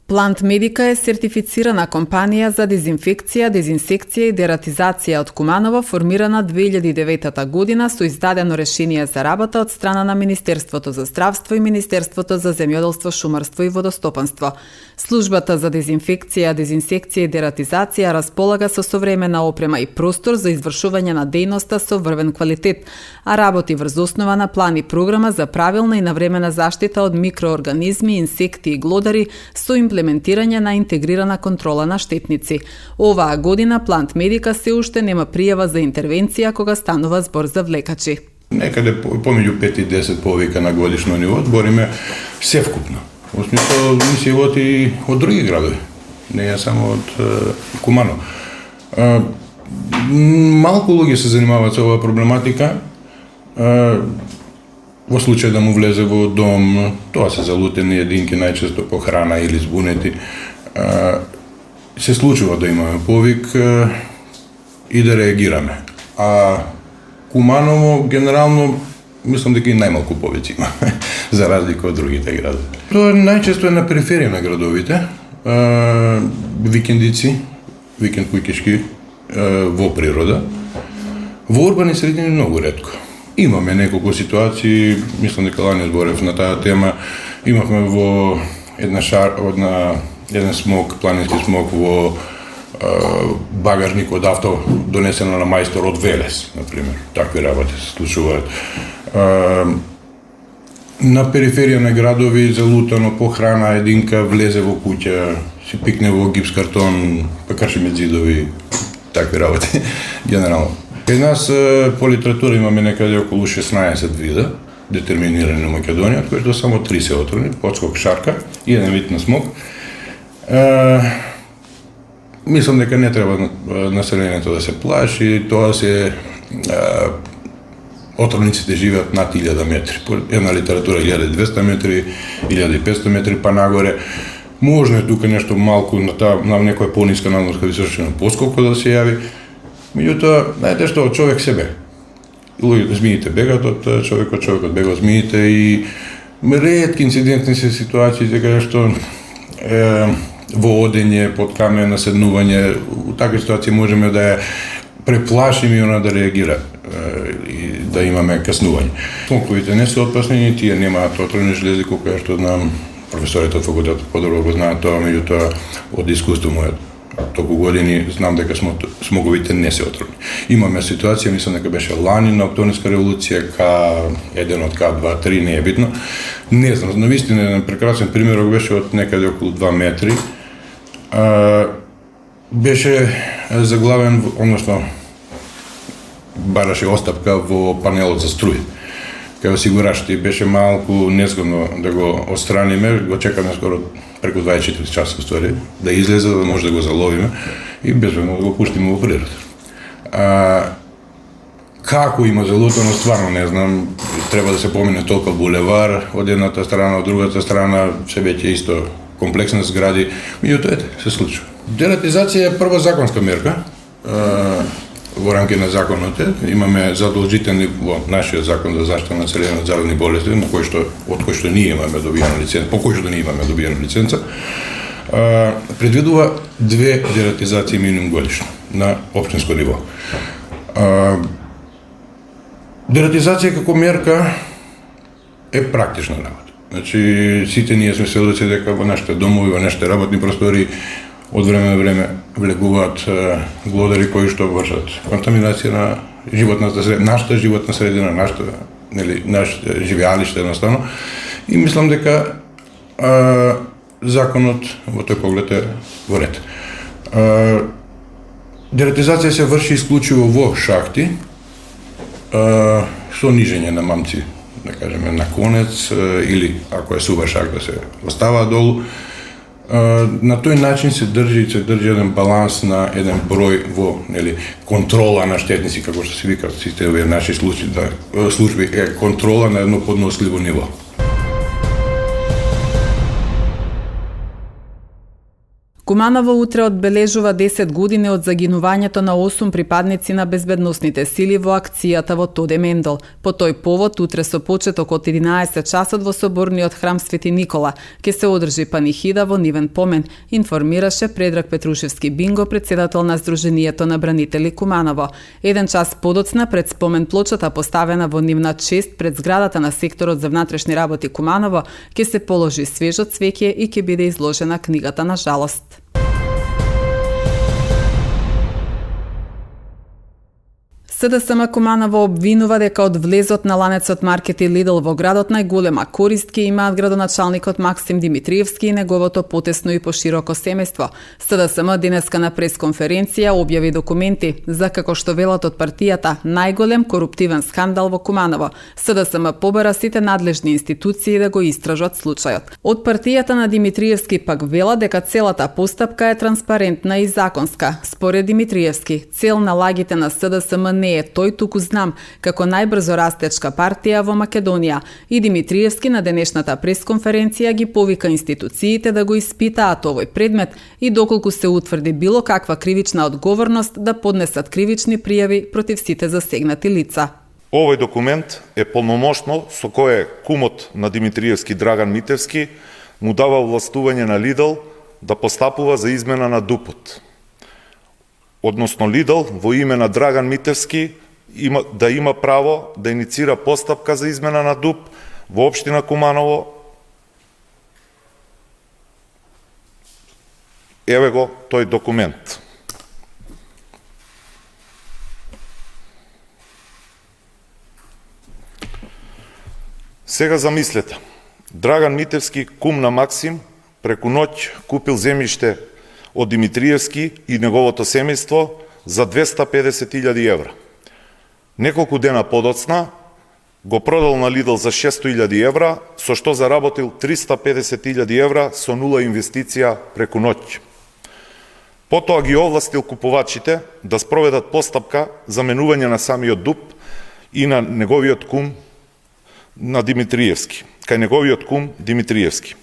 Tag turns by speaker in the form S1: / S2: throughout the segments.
S1: Plant Medica е сертифицирана компанија за дезинфекција, дезинсекција и дератизација од Куманово, формирана 2009 година со издадено решение за работа од страна на Министерството за здравство и Министерството за земјоделство, шумарство и водостопанство. Службата за дезинфекција, дезинсекција и дератизација располага со современа опрема и простор за извршување на дејноста со врвен квалитет, а работи врз основа на план и програма за правилна и навремена заштита од микроорганизми, инсекти и глодари со имплементирање на интегрирана контрола на штетници. Оваа година Plant Medica се уште нема пријава за интервенција кога станува збор за влекачи.
S2: Некаде помеѓу 5 и 10 повика на годишно ниво збориме севкупно. Во смисла мисијот и од други градови, не е само од Куманово. Малку луѓе се занимаваат со оваа проблематика. Во случај да му влезе во дом, тоа се залутени единки, најчесто по храна или збунети. Се случува да имаме повик и да реагираме. А Куманово, генерално, мислам дека и најмалку повици има, за разлика од другите градови. Тоа најчесто е на периферија на градовите, викендици, викенд куќешки во природа. Во урбани средини многу ретко. Имаме неколку ситуации, мислам дека лани зборев на таа тема. Имавме во еден смог, планински смог во багажник од авто донесено на мајстор од Велес, например. Такви работи се случуваат. На периферија на градови залутано по храна единка влезе во куќа, си пикне во гипс картон, па крши зидови, такви работи генерално. Кај нас по литература имаме некаде околу 16 вида детерминирани на Македонија, од кои само 3 се отровни, подскок, шарка и еден вид на смог. Мислам дека не треба населението да се плаши, тоа се отровниците живеат над 1000 метри. По една литература 1200 метри, 1500 метри па нагоре. Можно е тука нешто малку на некоја пониска надморска височина поскоко да се јави. Меѓутоа, знаете што, од човек себе. Змиите бегат од човекот, човекот бега од змиите и ретки инцидентни се ситуации дека што во одење, под камен, наседнување, у такви ситуации можеме да ја преплашиме и она да реагира и да имаме каснување. Смоковите не се опасни, тие немаат отровни желези, колку што знам, професорите од факултетот подобро го знаат тоа, меѓутоа од искуство мојот толку години знам дека смоговите не се отровни. Имаме ситуација, мислам дека беше лани на Октомврска револуција, К1 од К2, 3, не е битно. Не знам, на вистина еден прекрасен пример беше од некаде околу 2 метри. Беше заглавен, односно бараше остапка во панелот за струја. Кај осигурачите беше малку незгодно да го отстраниме, го чекаме скоро преку 24 часа ствари, да излезе, да може да го заловиме и безбедно да го пуштиме во природа. Како има залутано, стварно не знам, треба да се помине толку булевар од едната страна, од другата страна, се веќе исто комплексни згради, меѓутоа се случува. Дератизација е прва законска мерка, во рамки на законот имаме задолжителни во нашиот закон за заштита на населението од заразни болести, од кој што ние имаме добиена лиценца, по кој што ние имаме добиена лиценца, предвидува 2 дератизации минимум годишно на општинско ниво. Дератизација како мерка е практична работа. Значи сите ние сме сведоци дека во нашите домови, во нашите работни простори од време на време влегуваат глодари кои што вршат контаминација на животната средина, нашата животна средина, нашите живеалиште едноставно. И мислам дека законот во тој поглед е во ред. Дератизација се врши исклучиво во шахти, со нижење на мамци, да кажеме, на конец, или ако е сува шахта се остава долу. На тој начин се држи еден баланс на еден број во контрола на штетници, како што се викаат сите овие наши служби, контрола на едно подносливо ниво.
S1: Куманово утре одбележува 10 години од загинувањето на 8 припадници на безбедносните сили во акцијата во Тодемендол. По тој повод, утре со почеток од 11 часот во соборниот храм Свети Никола ќе се одржи панихида во нивен помен, информираше Предраг Петрушевски Бинго, председател на Сдруженијето на бранители Куманово. Еден час подоцна пред спомен плочата поставена во нивна чест пред зградата на секторот за внатрешни работи Куманово ќе се положи свежо цвеќе и ќе биде изложена книгата на жалост. СДСМ Куманово обвинува дека од влезот на ланецот маркети Лидл во градот најголема корист ќе имаат градоначалникот Максим Димитриевски и неговото потесно и пошироко семејство. СДСМ денеска на пресконференција објави документи за, како што велат од партијата, најголем коруптивен скандал во Куманово. СДСМ побара сите надлежни институции да го истражат случајот. Од партијата на Димитриевски пак вела дека целата постапка е транспарентна и законска. Според Димитриевски, цел на лагите на СДСМ не е тој, туку знам, како најбрзо растечка партија во Македонија. И Димитриевски на денешната пресконференција ги повика институциите да го испитаат овој предмет и доколку се утврди било каква кривична одговорност да поднесат кривични пријави против сите засегнати лица.
S3: Овој документ е полномошно со кое кумот на Димитриевски Драган Митевски му дава овластување на Лидл да постапува за измена на ДУП-от. Односно Лидл во име на Драган Митевски има право да иницира постапка за измена на ДУП во општина Куманово. Еве го тој документ. Сега замислете. Драган Митевски, кум на Максим, преку ноќ купил земјиште од Димитриевски и неговото семејство за 250.000 евра. Неколку дена подоцна го продал на Лидл за 600.000 евра, со што заработил 350.000 евра со нула инвестиција преку ноќ. Потоа ги овластил купувачите да спроведат постапка за менување на самиот ДУП и на неговиот кум на Димитриевски, кај неговиот кум Димитриевски.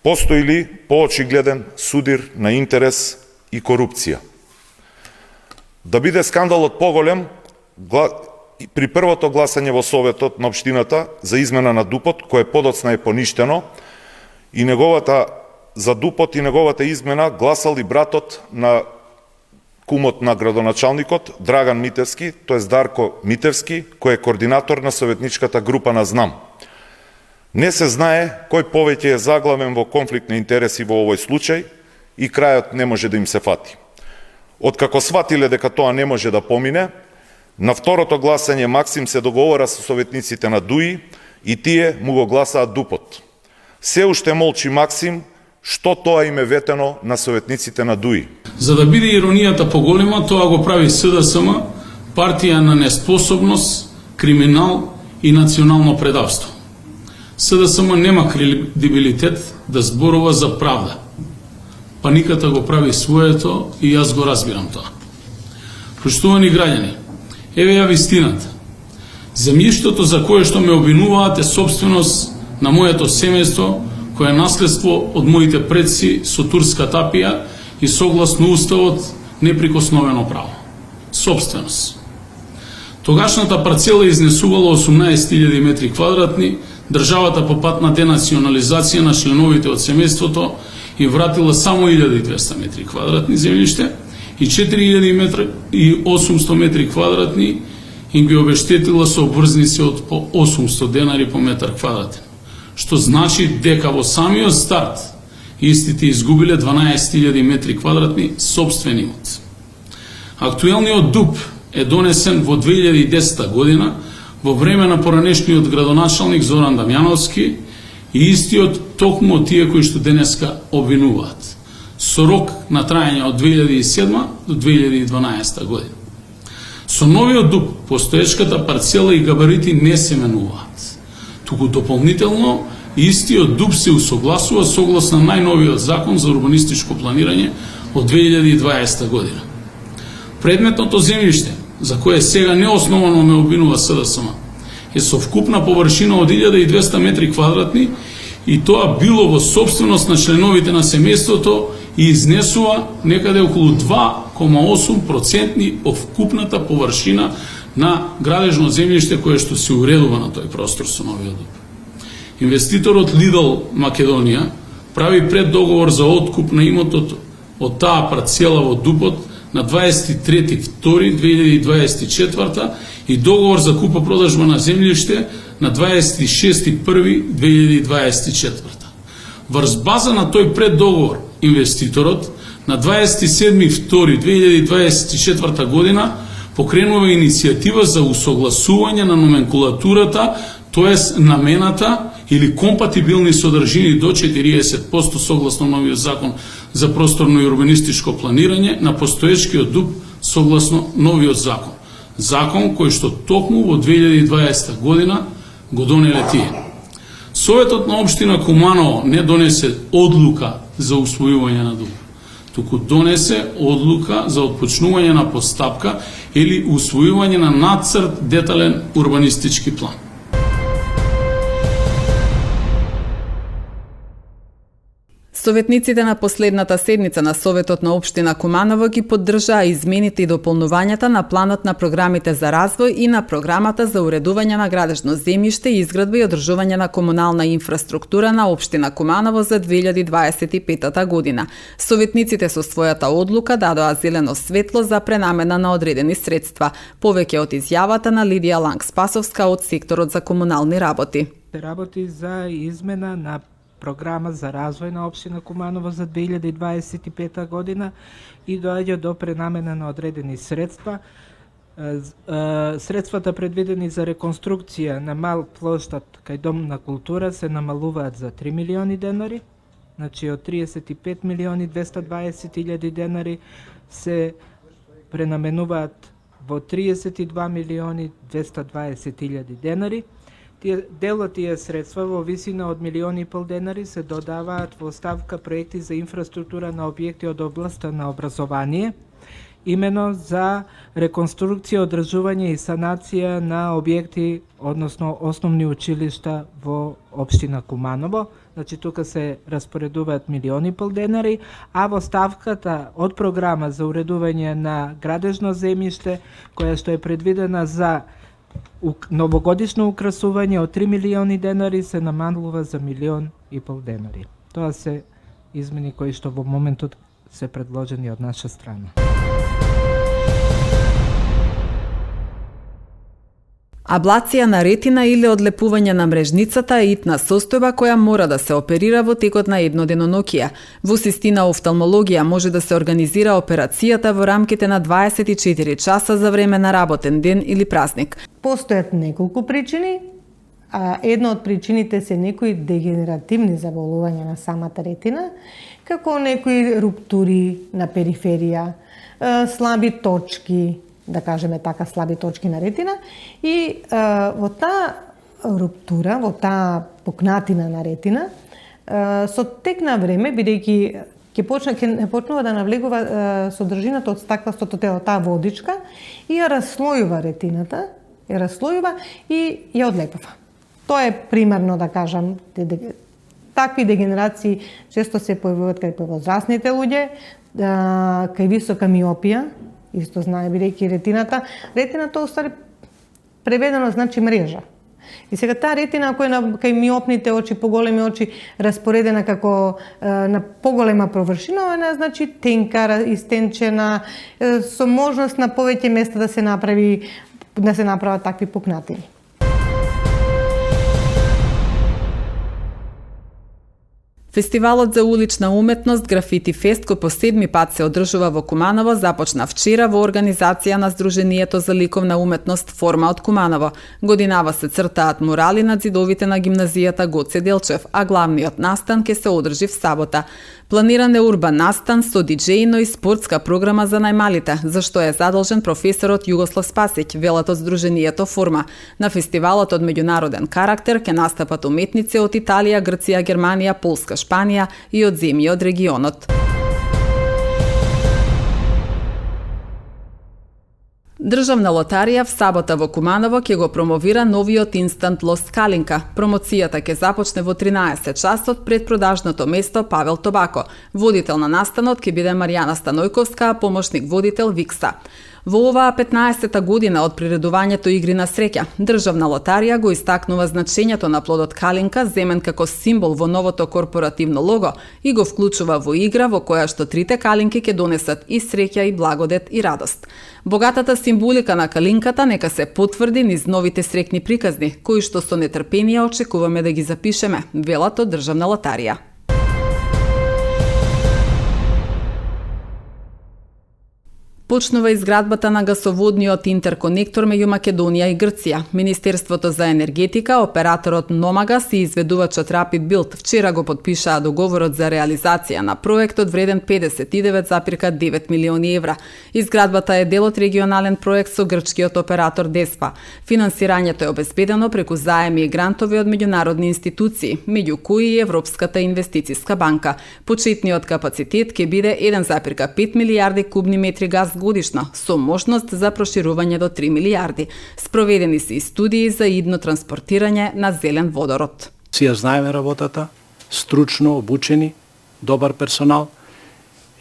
S3: Постои ли поочигледен судир на интерес и корупција? Да биде скандалот поголем, при првото гласање во Советот на општината за измена на ДУП-от, кое подоцна е поништено, и за ДУП-от и неговата измена гласал и братот на кумот на градоначалникот Драган Митевски, тоест Дарко Митевски, кој е координатор на советничката група на ЗНАМ. Не се знае кој повеќе е заглавен во конфликт на интереси во овој случај и крајот не може да им се фати. Откако сватиле дека тоа не може да помине, на второто гласање Максим се договора со советниците на ДУИ и тие му го гласаат ДУП-от. Се уште молчи Максим што тоа им е ветено на советниците на ДУИ.
S4: За да биде иронијата поголема, тоа го прави СДСМ, партија на неспособност, криминал и национално предавство. СДСМ нема кредибилитет да зборува за правда. Паниката го прави своето и јас го разбирам тоа. Поштувани граѓани, еве ја вистината. Земјиштето за кое што ме обвинуваат е собственост на моето семејство, кое е наследство од моите предци со турска тапија и согласно уставот неприкосновено право. Собственост. Тогашната парцела изнесувала 18.000 метри квадратни, државата по пат на денационализација на членовите од семејството и вратила само 1200 метри квадратни земјиште и 4800 метри квадратни им ги обештетила со обврзници од по 800 денари по метар квадратен. Што значи дека во самиот старт истите изгубиле 12.000 метри квадратни собствени имот. Актуелниот ДУП е донесен во 2010 година во време на поранешниот градоначалник Зоран Дамјановски и истиот токму од тие кои што денеска обвинуваат, со рок на трајање од 2007 до 2012 година. Со новиот ДУП постоечката парцела и габарити не се менуваат, туку дополнително истиот ДУП се усогласува согласно најновиот закон за урбанистичко планирање од 2020 година. Предметното земјиште, за кое сега неосновано ме обвинува СДСМ, е со вкупна површина од 1200 метри квадратни и тоа било во собственост на членовите на семејството и изнесува некаде околу 2,8% од вкупната површина на градежно земјиште кое што се уредува на тој простор со новиот ДУП. Инвеститорот Lidl Македонија прави преддоговор за откуп на имотот од таа парцела во ДУПот на 23.2.2024 и договор за купо-продажба на земјиште на 26.1.2024. Врз база на тој преддоговор, инвеститорот на 27.2.2024 година покренува иницијатива за усогласување на номенклатурата, тоест намената или компатибилни содржини до 40% согласно новиот закон за просторно и урбанистичко планирање на постоечкиот ДУП согласно новиот закон. Закон кој што токму во 2020 година го донеле тие. Советот на општина Куманово не донесе одлука за усвојување на ДУП, туку донесе одлука за отпочнување на постапка или усвојување на нацрт детален урбанистички план.
S1: Советниците на последната седница на Советот на општина Куманово ги поддржаа измените и дополнувањата на планот на програмите за развој и на програмата за уредување на градежно земјиште и изградба и одржување на комунална инфраструктура на општина Куманово за 2025 година. Советниците со својата одлука дадоа зелено светло за пренамена на одредени средства. Повеќе од изјавата на Лидија Ланг-Спасовска од секторот за комунални работи.
S5: Работи за измена на програма за развој на општина Куманово за 2025 година и доаѓа до пренамена на одредени средства. Средствата предвидени за реконструкција на мал плоштад кај Дом на култура се намалуваат за 3 милиони денари, значи од 35 милиони 220 илјади денари се пренаменуваат во 32 милиони 220 илјади денари. Дел од тие средства во висина од 1,5 милиони денари се додаваат во ставка проекти за инфраструктура на објекти од областта на образование, имено за реконструкција, одржување и санација на објекти, односно основни училишта во општина Куманово. Значи тука се распоредуваат 1,5 милиони денари, а во ставката од програма за уредување на градежно земјиште, која што е предвидена за новогодишно украсување од 3 милиони денари се намалува за 1,5 милион денари. Тоа се измени кои што во моментот се предложени од наша страна.
S1: Аблација на ретина или одлепување на мрежницата е итна состојба која мора да се оперира во текот на едно денонокија. Во систина офталмологија може да се организира операцијата во рамките на 24 часа за време на работен ден или празник.
S6: Постојат неколку причини, а една од причините се некои дегенеративни заболувања на самата ретина, како некои руптури на периферија, слаби точки, да кажеме така, слаби точки на ретина, и во таа руптура, во таа пукнатина на ретина, со тек на време, бидејќи ќе почнува да навлегува содржината од стакластото тело, таа водичка, и ја расслојува ретината, и ја одлепува. Тоа е примерно, да кажам, такви дегенерации често се појавуваат кај возрастните луѓе, кај висока миопија, исто знае, бидејќи ретината оствари преведено значи мрежа. И сега таа ретина која кај миопните очи, поголеми очи, распоредена како на поголема површина, она значи тенка, истенчена, со можност на повеќе места да се направат такви пукнатини.
S1: Фестивалот за улична уметност Графити Фест, кој по 7-ми пат се одржува во Куманово, започна вчера во организација на Сдруженијето за ликовна уметност Форма од Куманово. Годинава се цртаат мурали над зидовите на гимназијата Гоце Делчев, а главниот настан ќе се одржи в сабота. Планиран е урбан настан со диџеи, но и спортска програма за најмалите, за што е задолжен професорот Југослав Спасиќ, велат од Сдруженијето Форма. На фестивалот од меѓународен карактер ќе настапат уметници од Италија, Грција, Германија, Полска, Шпанија и од земји од регионот. Државна лотарија в сабота во Куманово ќе го промовира новиот инстант лост Калинка. Промоцијата ќе започне во 13 часот пред продажното место Павел Тобако. Водител на настанот ќе биде Маријана Станојковска, а помошник водител Викса. Во оваа 15-та година од приредувањето игри на среќа, Државна лотарија го истакнува значењето на плодот Калинка, земен како символ во новото корпоративно лого и го вклучува во игра во која што трите калинки ќе донесат и среќа, и благодет, и радост. Богатата символика на калинката нека се потврди низ новите среќни приказни, кои што со нетрпение очекуваме да ги запишеме, велат од Државна лотарија. Почнува изградбата на гасоводниот интерконектор меѓу Македонија и Грција. Министерството за енергетика, операторот Номагас и изведувачот Rapid Build вчера го подпишаа договорот за реализација на проектот вреден 59,9 милиони евра. Изградбата е дел од регионален проект со грчкиот оператор Деспа. Финансирањето е обезбедено преку заеми и грантови од меѓународни институции, меѓу кои и Европската инвестициска банка. Почетниот капацитет ќе биде 1,5 милијарди кубни метри газ годишно, со можност за проширување до 3 милијарди. Спроведени се и студии за идно транспортирање на зелен водород.
S7: Си ја знаеме работата, стручно обучени, добар персонал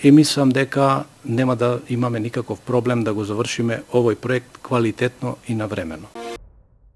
S7: и мислам дека нема да имаме никаков проблем да го завршиме овој проект квалитетно и навремено.